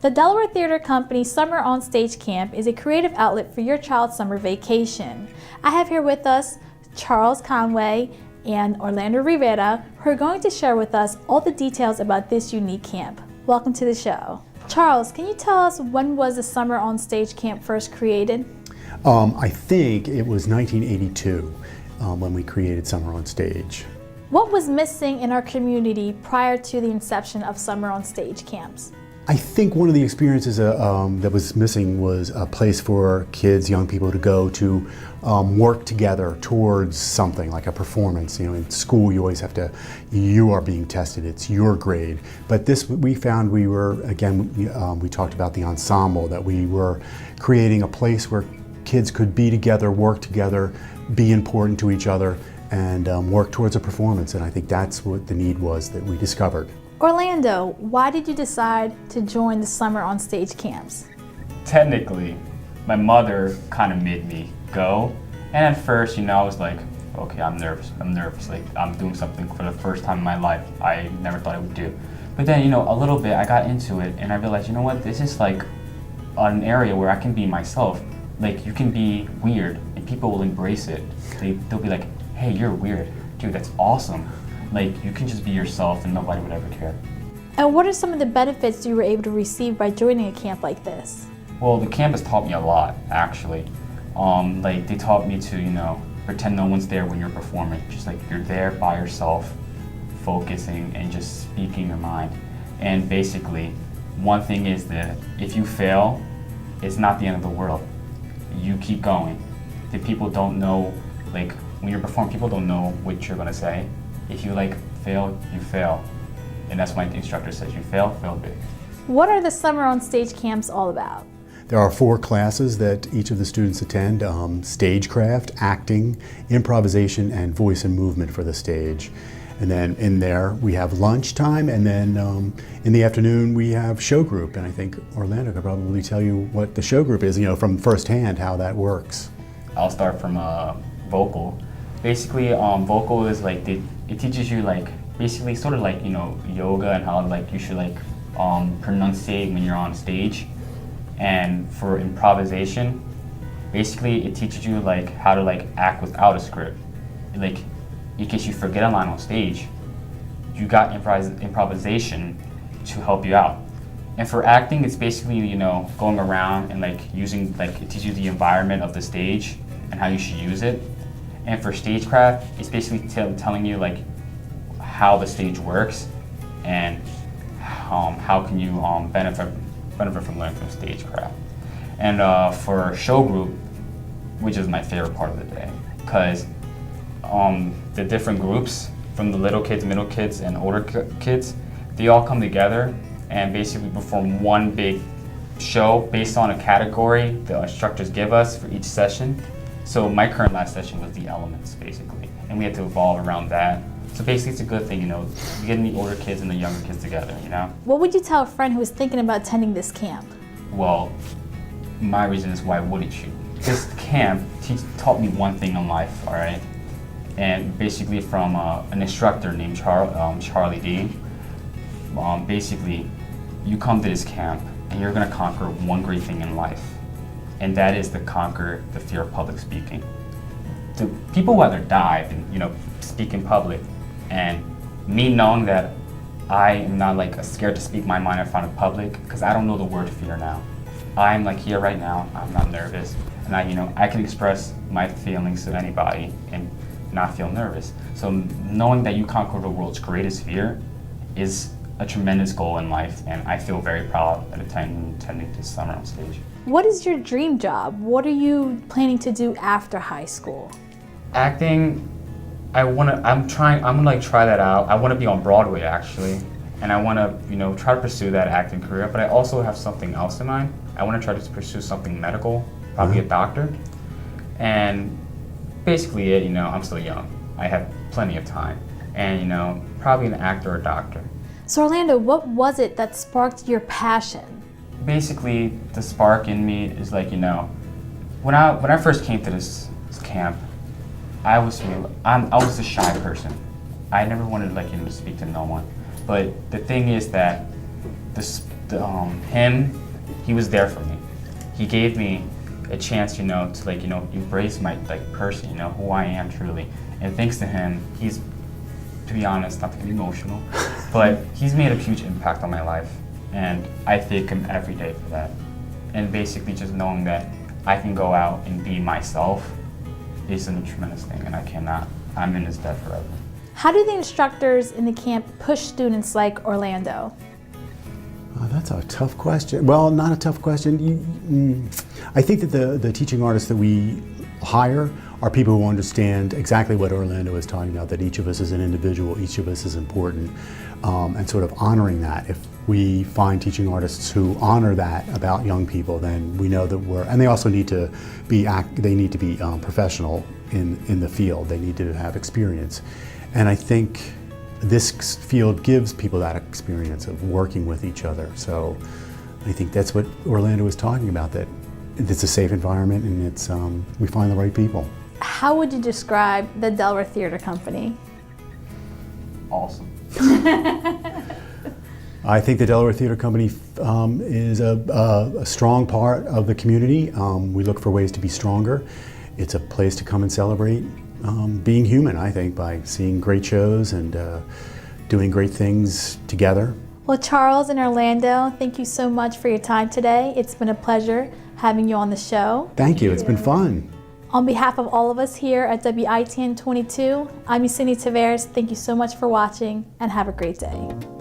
The Delaware Theatre Company Summer On Stage Camp is a creative outlet for your child's summer vacation. I have here with us Charles Conway and Orlando Rivera, who are going to share with us all the details about this unique camp. Welcome to the show. Charles, can you tell us when was the Summer On Stage Camp first created? I think it was 1982 when we created Summer on Stage. What was missing in our community prior to the inception of Summer on Stage camps? I think one of the experiences that was missing was a place for kids, young people to go to work together towards something like a performance. You know, in school you always have to, you are being tested, it's your grade. But this, we found we were, again, we talked about the ensemble, that we were creating a place where kids could be together, work together, be important to each other, and work towards a performance. And I think that's what the need was that we discovered. Orlando, why did you decide to join the Summer on Stage camps? Technically, my mother kind of made me go. And at first, I was like, okay, I'm nervous. Like, I'm doing something for the first time in my life I never thought I would do. But then, a little bit, I got into it and I realized, what, this is like an area where I can be myself. Like, you can be weird and people will embrace it. They'll be like, hey, you're weird. Dude, that's awesome. Like, you can just be yourself and nobody would ever care. And what are some of the benefits you were able to receive by joining a camp like this? Well, the camp has taught me a lot, actually. Like, they taught me to, pretend no one's there when you're performing. Just like, you're there by yourself, focusing and just speaking your mind. And basically, one thing is that if you fail, it's not the end of the world. You keep going. The people don't know, like, when you're performing, people don't know what you're gonna say. If you fail, you fail. And that's why the instructor says, you fail big. What are the Summer on Stage camps all about? There are 4 classes that each of the students attend: stagecraft, acting, improvisation, and voice and movement for the stage. And then in there we have lunchtime, and then in the afternoon we have show group. And I think Orlando could probably tell you what the show group is, from firsthand how that works. I'll start from vocal. Basically, vocal is it teaches you basically sort of yoga and how you should pronunciate when you're on stage. And for improvisation, basically it teaches you how to act without a script. In case you forget a line on stage, you got improvisation to help you out. And for acting, it's basically going around and using it teaches you the environment of the stage and how you should use it. And for stagecraft, it's basically telling you how the stage works and how can you benefit from learning from stagecraft. And for show group, which is my favorite part of the day, because the different groups, from the little kids, middle kids, and older kids, they all come together and basically perform one big show based on a category the instructors give us for each session. So my current last session was the elements, basically, and we had to evolve around that. So basically it's a good thing, getting the older kids and the younger kids together, What would you tell a friend who is thinking about attending this camp? Well, my reason is, why wouldn't you? This camp taught me one thing in life, all right? And basically from an instructor named Charlie D. Basically, you come to this camp and you're gonna conquer one great thing in life. And that is to conquer the fear of public speaking. People would rather die than speak in public. And me knowing that I am not scared to speak my mind in front of public, because I don't know the word fear now. I'm here right now. I'm not nervous, and I can express my feelings to anybody and not feel nervous. So knowing that you conquer the world's greatest fear is a tremendous goal in life, and I feel very proud at attending this Summer on Stage. What is your dream job? What are you planning to do after high school? Acting, I'm gonna try that out. I wanna be on Broadway, actually, and I wanna, try to pursue that acting career, but I also have something else in mind. I wanna try to pursue something medical, probably a doctor, and basically I'm still young. I have plenty of time, and probably an actor or doctor. So Orlando, what was it that sparked your passion? Basically, the spark in me is when I first came to this camp, I was a shy person. I never wanted to speak to no one. But the thing is that him, he was there for me. He gave me a chance, to embrace my person, who I am truly. And thanks to him, he's, to be honest, not to get emotional, but he's made a huge impact on my life. And I thank him every day for that. And basically just knowing that I can go out and be myself is a tremendous thing, and I'm in his debt forever. How do the instructors in the camp push students like Orlando? That's a tough question. Well, not a tough question. I think that the teaching artists that we hire are people who understand exactly what Orlando is talking about, that each of us is an individual, each of us is important, and sort of honoring that. If we find teaching artists who honor that about young people, then we know that and they also need to be, professional in the field. They need to have experience. And I think this field gives people that experience of working with each other. So I think that's what Orlando is talking about, that it's a safe environment and it's we find the right people. How would you describe the Delaware Theatre Company? Awesome. I think the Delaware Theatre Company is a strong part of the community. We look for ways to be stronger. It's a place to come and celebrate being human, I think, by seeing great shows and doing great things together. Well, Charles and Orlando, thank you so much for your time today. It's been a pleasure having you on the show. Thank you. It's been fun. On behalf of all of us here at WITN 22, I'm Yesenia Taveras. Thank you so much for watching and have a great day.